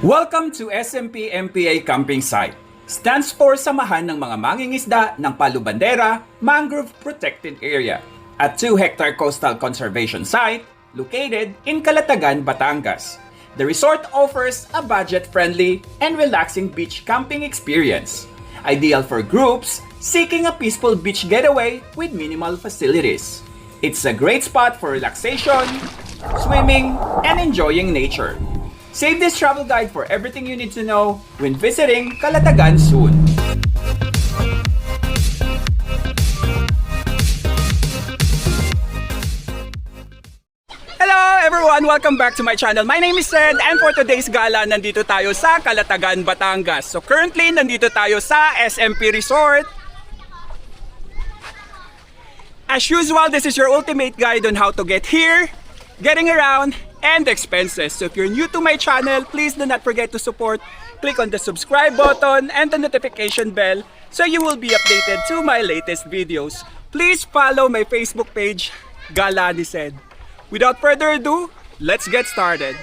Welcome to SMP MPA Camping Site. Stands for Samahan ng mga Mangingisda ng Palu-Bandera Mangrove Protected Area at 2-hectare coastal conservation site located in Calatagan, Batangas. The resort offers a budget-friendly and relaxing beach camping experience, ideal for groups seeking a peaceful beach getaway with minimal facilities. It's a great spot for relaxation, swimming, and enjoying nature. Save this travel guide for everything you need to know when visiting Calatagan soon. Hello everyone! Welcome back to my channel. My name is Red and for today's gala, nandito tayo sa Calatagan, Batangas. So currently, nandito tayo sa SMP Resort. As usual, this is your ultimate guide on how to get here, getting around, and expenses. So if you're new to my channel, please do not forget to support. Click on the subscribe button and the notification bell so you will be updated to my latest videos. Please follow my Facebook page, Gala ni Sed. Without further ado, let's get started.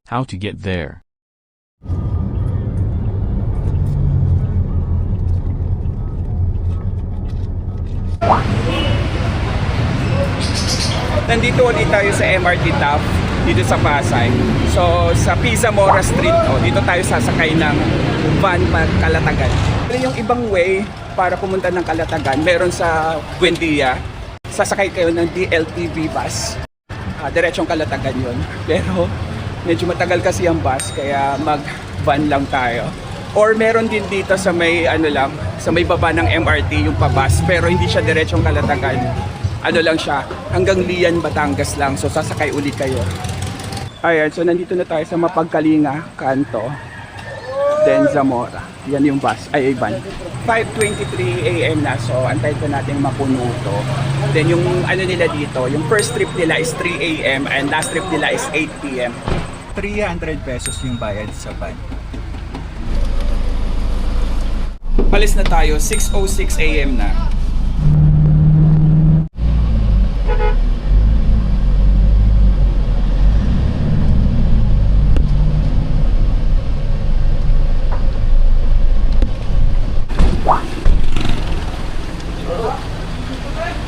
How to get there. Nandito ulit tayo sa MRT TAP dito sa Pasay. So sa Pisa Mora Street, dito tayo sasakay ng van pa Calatagan. Pero yung ibang way para pumunta ng Calatagan, meron sa Buendia. Sasakay kayo ng DLTV bus. Diretsong Calatagan yun. Pero medyo matagal kasi ang bus, kaya mag-van lang tayo. Or meron din dito sa may sa may baba ng MRT yung pa-bus, pero hindi siya diretsong Calatagan. Ano lang siya, hanggang Lian, Batangas lang. So sasakay ulit kayo. Ayan, so nandito na tayo sa Mapagkalinga, Kanto, then Zamora. Yan yung bus, ay van. 5:23 AM na, so antay ko natin mapuno to. Then yung nila dito, yung first trip nila is 3 AM and last trip nila is 8 PM. 300 pesos yung bayad sa van. Alis na tayo, 6:06 AM na.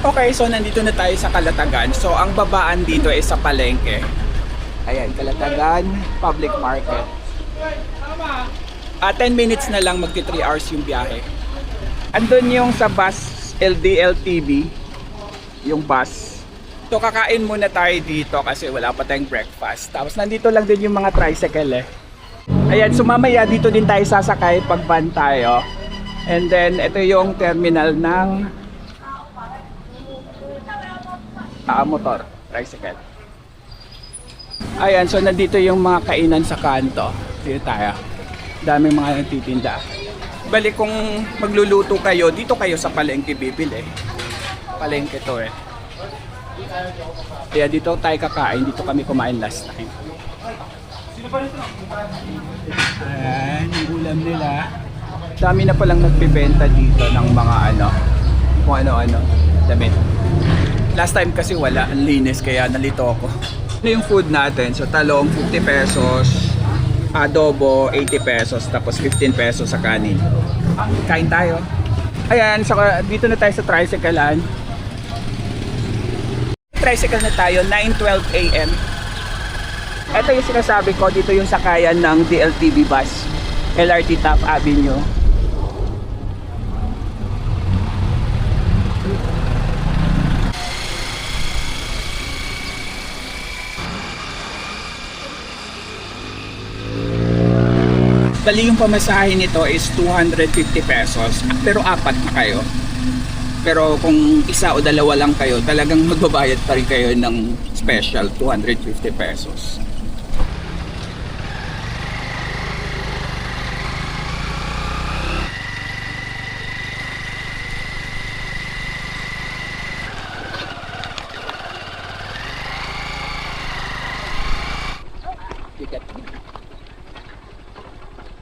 Okay, so nandito na tayo sa Calatagan. So ang babaan dito ay sa palengke. Ayan, Calatagan Public Market. 10 minutes na lang, magti 3 hours yung biyahe. Andun yung sa bus LDLTV, yung bus. So kakain muna tayo dito kasi wala pa tayong breakfast. Tapos nandito lang din yung mga tricycle eh. Ayan, so mamaya dito din tayo sasakay pag van tayo. And then ito yung terminal ng motor, tricycle. Ayan, so nandito yung mga kainan sa kanto. Dito tayo. Daming mga nagtitinda. Balik kung magluluto kayo, dito kayo sa palengke bibili. Palengke to eh. Kaya dito tayo kakain, dito kami kumain last time. Ayan, yung ulam nila. Dami na palang nagbibenta dito ng mga kung ano-ano, damit. Last time kasi wala, ang linis kaya nalito ako. Ano yung food natin? So talong 50 pesos, adobo 80 pesos, tapos 15 pesos sa kanin. Kain tayo. Ayan, so dito na tayo sa tricyclean. Tricycle na tayo, 9:12 AM. Ito yung sinasabi ko, dito yung sakayan ng DLTV bus, LRT Top Avenue. Bali yung pamasahe nito is 250 pesos, pero apat na kayo. Pero kung isa o dalawa lang kayo, talagang magbabayad pa rin kayo ng special 250 pesos.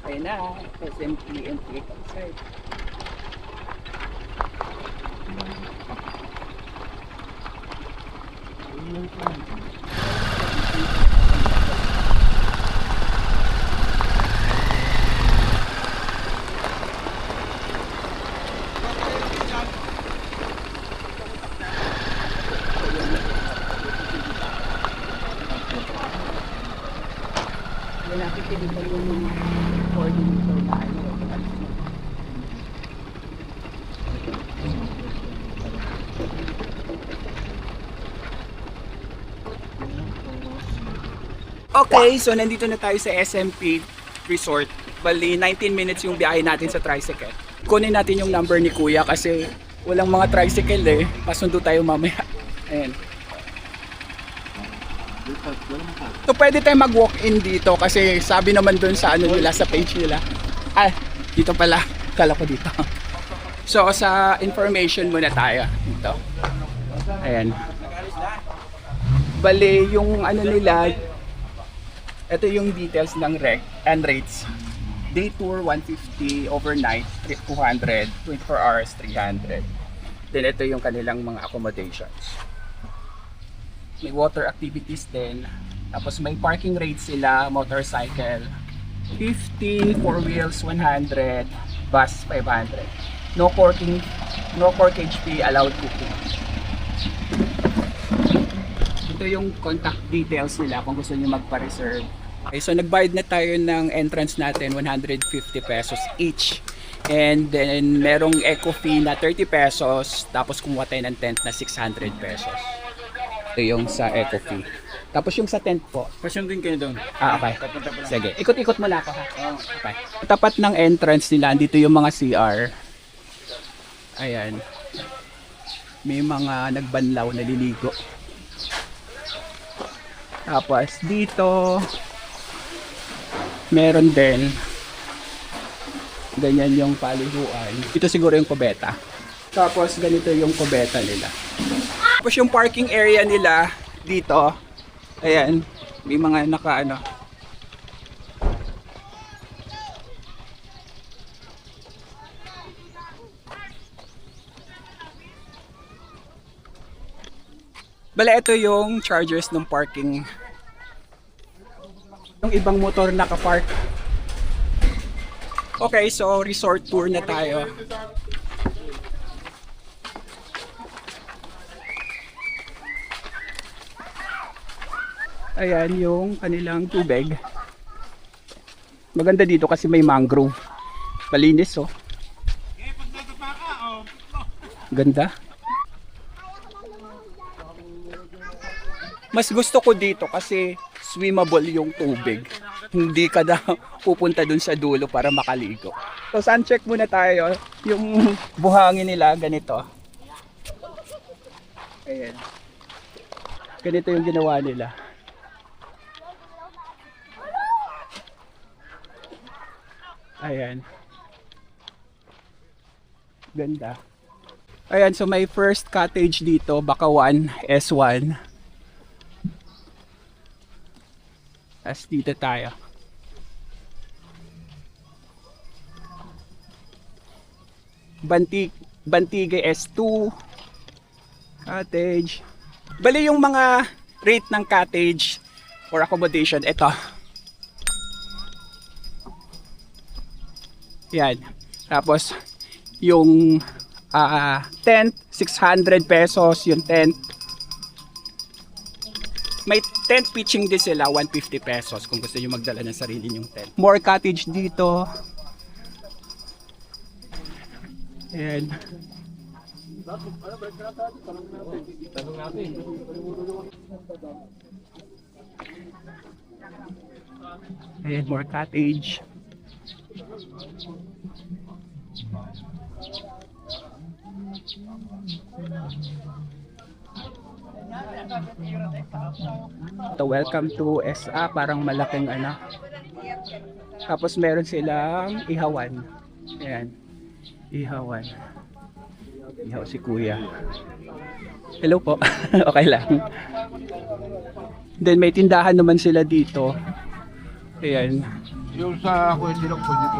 Ayun na, SMP and click outside. Yan nakikita ko yung coordinator na ano. Okay, so nandito na tayo sa SMP Resort. Bali, 19 minutes yung biyahe natin sa tricycle. Kunin natin yung number ni Kuya kasi walang mga tricycle eh. Pasundo tayo mamaya. Ayan. So pwede tayo mag-walk-in dito kasi sabi naman dun sa ano nila, sa page nila. Ah, dito pala. Kala ko dito. So sa information muna tayo dito. Ayan. Bali, yung ano nila, ito yung details ng rec and rates. Day tour 150, overnight 200, 24 hours 300. Then ito yung kanilang mga accommodations. May water activities din. Tapos may parking rates sila, motorcycle 50, 4 wheels 100, bus 500. No corkage fee, allowed cooking. Ito yung contact details nila kung gusto niyo magpa-reserve. Okay, so nagbayad na tayo ng entrance natin 150 pesos each. And then merong eco fee na 30 pesos, tapos kumuha tayo ng tent na 600 pesos. Ito yung sa eco fee. Tapos yung sa tent po. Pasyon din kayo doon. Ah, okay. Sige, ikot-ikot muna ako ha. Okay. Tapat ng entrance nila, dito yung mga CR. Ayan. May mga nagbanlaw, naliligo. Tapos dito meron din ganyan yung paliguan. Ito siguro yung kubeta. Tapos ganito yung kubeta nila. Tapos yung parking area nila dito, ayan, may mga nakaano. Bale, ito yung chargers ng parking. Yung ibang motor naka-park. Okay, so resort tour na tayo. Ayan yung kanilang tubig. Maganda dito kasi may mangrove. Malinis oh. Ganda. Mas gusto ko dito kasi swimmable yung tubig. Hindi ka na pupunta dun sa dulo para makaligo. So sun check muna tayo. Yung buhangin nila ganito. Ayan. Ganito yung ginawa nila. Ayan. Ganda. Ayan, so may first cottage dito, Bakawan S1. As dito tayo. Bantigay S2 cottage. Bali yung mga rate ng cottage or accommodation, ito. Yan. Tapos yung tent, 600 pesos yung tent. May tent pitching din sila, 150 pesos kung gusto nyo magdala ng sarili nyong tent. More cottage dito. Ayan. Ayan, more cottage. So, welcome to SA, parang malaking ano. Tapos meron silang ihawan. Ayan. Ihawan. Ihaw si Kuya. Hello po. Okay lang. Then may tindahan naman sila dito. Ayan. Yung sa Kwente lang po dito.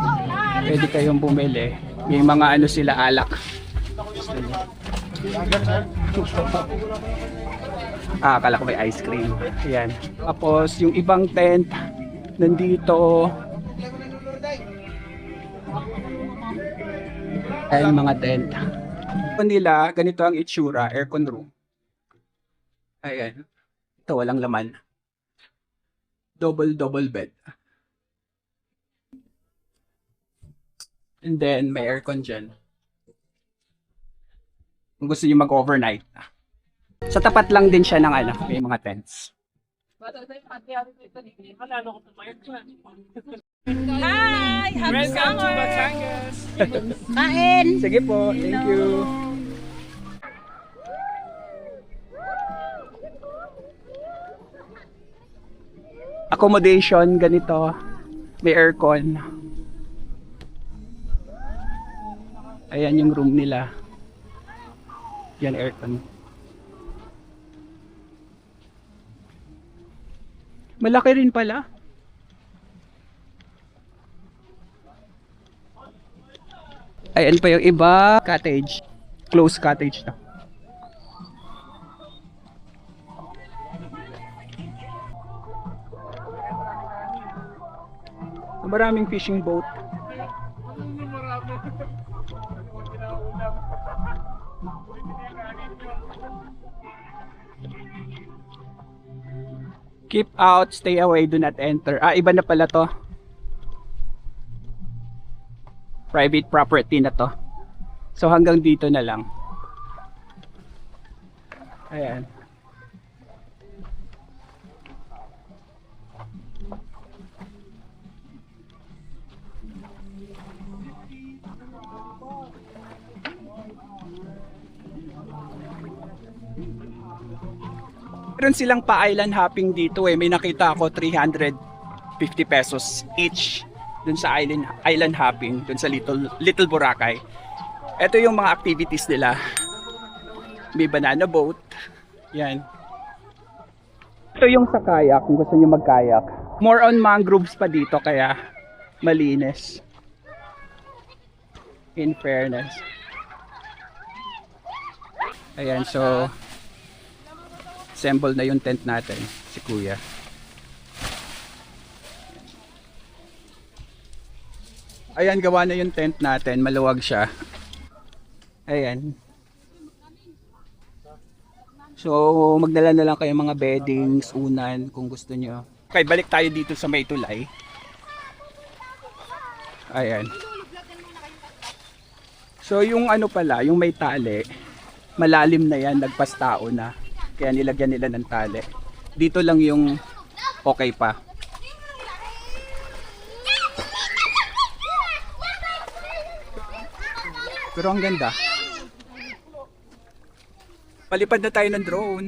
Pwede kayong bumili. May mga ano sila alak. Akala ko may ice cream. Ayan. Tapos yung ibang tent nandito. Ayan mga tent. Nila, ganito ang itsura, aircon room. Ayan. Ito walang laman. Double bed. And then may aircon dyan. Kung gusto niyo mag-overnight. Sa tapat lang din siya ng ano, may mga tents. Hi! Happy summer! Batangas! Kain! Sige po, thank you. Accommodation, ganito. May aircon. Ayan yung room nila. Yan aircon. Malaki rin pala. Ayan pa yung iba. Cottage. Close cottage na. Maraming fishing boat. Keep out, stay away, do not enter. Ah, iba na pala to. Private property na to. So hanggang dito na lang. Ayan. Meron silang pa-island hopping dito eh. May nakita ako 350 pesos each dun sa island hopping, dun sa Little Boracay. Ito yung mga activities nila. May banana boat. Yan. Ito yung sa kayak, kung gusto nyo mag-kayak. More on mangroves pa dito kaya malinis. In fairness. Ayan, so assemble na yung tent natin, si Kuya. Ayan, gawa na yung tent natin, maluwag siya. Ayan. So, magdala na lang kayo mga beddings, unan, kung gusto nyo. Okay, balik tayo dito sa May Tulay. Ayan. So, yung ano pala, yung may tali, malalim na yan, nagpas tao na. Kaya nilagyan nila ng tali. Dito lang yung okay pa. Pero ang ganda. Palipad na tayo ng drone.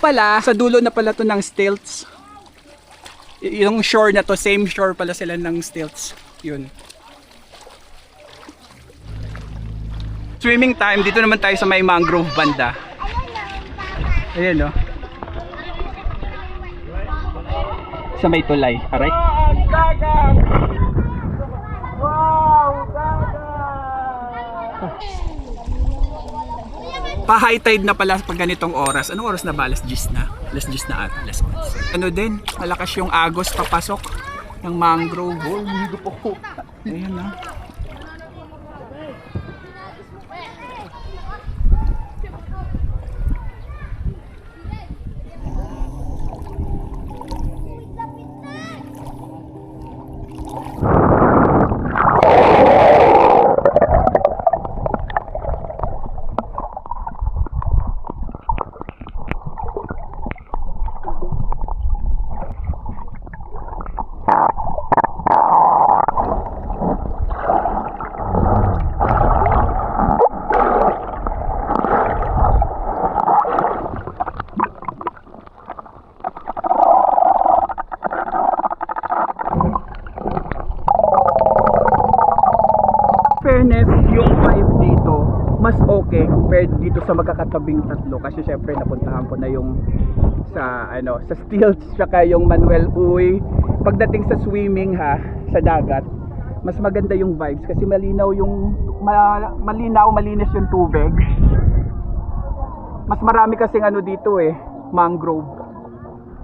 pala, sa dulo na pala to ng stilts. Yung shore na to, same shore pala sila ng stilts. Yun. Swimming time, dito naman tayo sa may mangrove banda. Ayan, no? Sa may tulay. Aray. Pa-high tide na pala pag ganitong oras. Anong oras na ba? Alas 10 na. Alas 10 na ata. Alas 11. Ano din, malakas yung agos papasok ng mangrove. Oh, hindi po. Ayan na. Fairness, yung vibe dito mas okay compared dito sa magkakatabing tatlo kasi syempre napuntahan ko na yung sa sa stilts tsaka yung Manuel Uy. Pagdating sa swimming sa dagat, mas maganda yung vibes kasi malinaw yung malinis yung tubig. Mas marami kasing dito mangrove.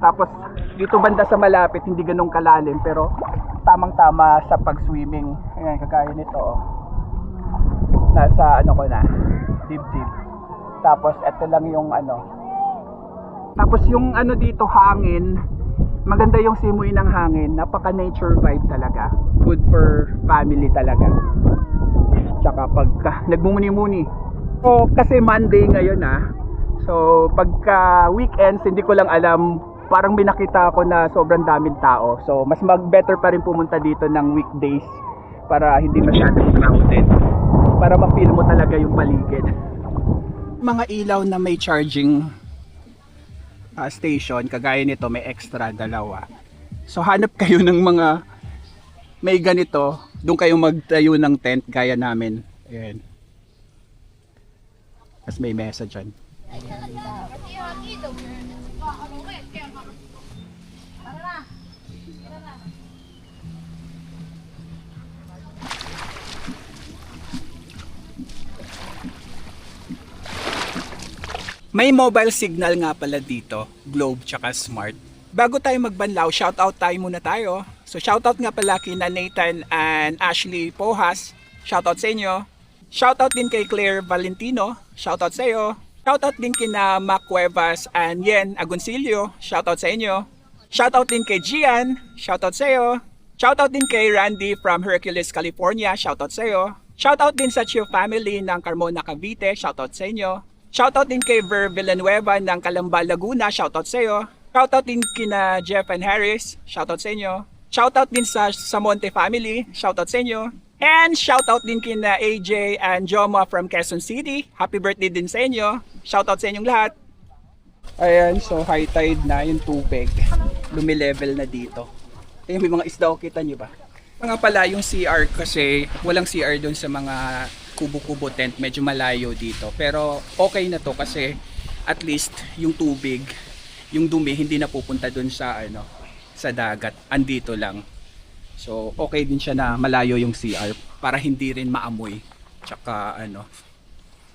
Tapos dito banda sa malapit hindi ganun kalalim pero tamang-tama sa pag-swimming. Ayan, kagaya nito nasa ko na dibdib. Tapos ito lang yung tapos yung dito hangin, maganda yung simoy ng hangin, napaka nature vibe talaga, good for family talaga. Tsaka pagka nagmumuni-muni kasi Monday ngayon so pagka weekends hindi ko lang alam, parang may nakita ako na sobrang daming tao, so mas better pa rin pumunta dito ng weekdays para hindi masyadong crowded, para ma-feel mo talaga yung paligid. Mga ilaw na may charging station, kagaya nito may extra dalawa. So hanap kayo ng mga may ganito, doon kayo magtayo ng tent gaya namin. Ayan. Tapos may message dyan. May mobile signal nga pala dito, Globe tsaka Smart. Bago tayo magbanlaw, shoutout tayo muna tayo. So shoutout nga pala kina Nathan and Ashley Pohas. Shoutout sa inyo. Shoutout din kay Claire Valentino. Shoutout sa iyo. Shoutout din kina Mac Cuevas and Yen Agoncillo. Shoutout sa inyo. Shoutout din kay Gian. Shoutout sa iyo. Shoutout din kay Randy from Hercules, California. Shoutout sa iyo. Shoutout din sa Chiu family ng Carmona, Cavite. Shoutout sa inyo. Shoutout din kay Ver Villanueva ng Calamba, Laguna. Shoutout sa iyo. Shoutout din kina Jeff and Harris. Shoutout sa inyo. Shoutout din sa Samonte family. Shoutout sa inyo. And shoutout din kina AJ and Joma from Quezon City. Happy birthday din sa inyo. Shoutout sa inyong lahat. Ayan, so high tide na yung tubig. Lumilevel na dito. Ayun, may mga isda, kita nyo ba? Nga pala yung CR kasi walang CR doon sa mga kubo-kubo tent, medyo malayo dito. Pero okay na to kasi at least yung tubig, yung dumi hindi na pupunta doon sa sa dagat, andito lang. So okay din siya na malayo yung CR para hindi rin maamoy. Tsaka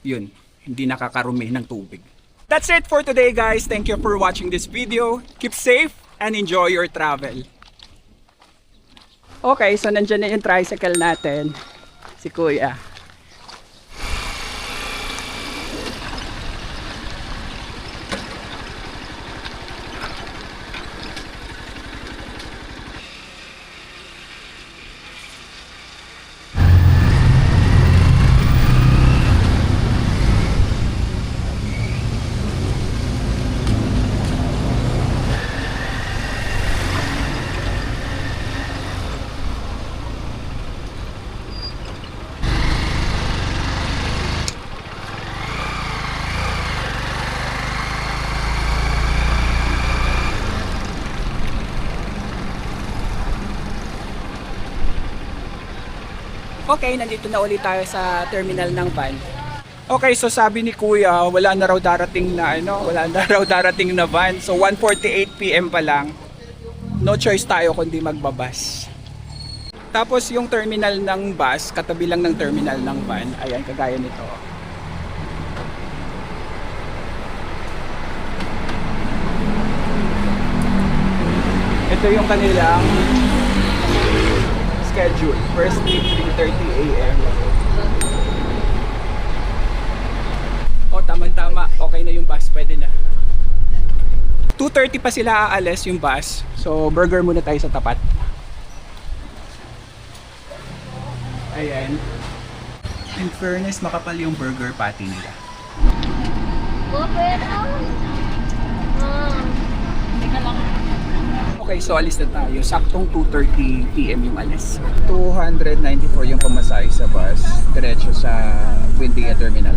yun, hindi nakakarumi ng tubig. That's it for today guys. Thank you for watching this video. Keep safe and enjoy your travel. Okay, so nandiyan na yung tricycle natin. Si Kuya. Okay, nandito na ulit tayo sa terminal ng van. Okay, so sabi ni Kuya, wala na raw darating na van. So 1:48 PM pa lang. No choice tayo kundi magbabas. Tapos yung terminal ng bus, katabi lang ng terminal ng van. Ayan, kagaya nito. Ito yung kanilang schedule. First trip, 3:30 AM. O, tamang-tama. Okay na yung bus. Pwede na. 2:30 pa sila aalis yung bus. So, burger muna tayo sa tapat. Ayan. In fairness, makapal yung burger patty nila. Okay, so alis na tayo. Saktong 2:30 PM yung alis. 294 yung pamasahe sa bus. Diretso sa Buendia Terminal.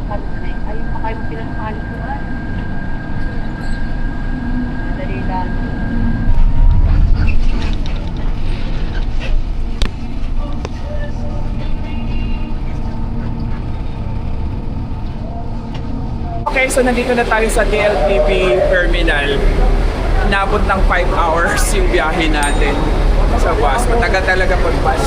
Ayun pa kayo pinagpahalikuan. Madali lang. Okay, so nandito na tayo sa DLTV Terminal. Inabot ng 5 hours yung biyahe natin sa bus. Matagal talaga pag bus.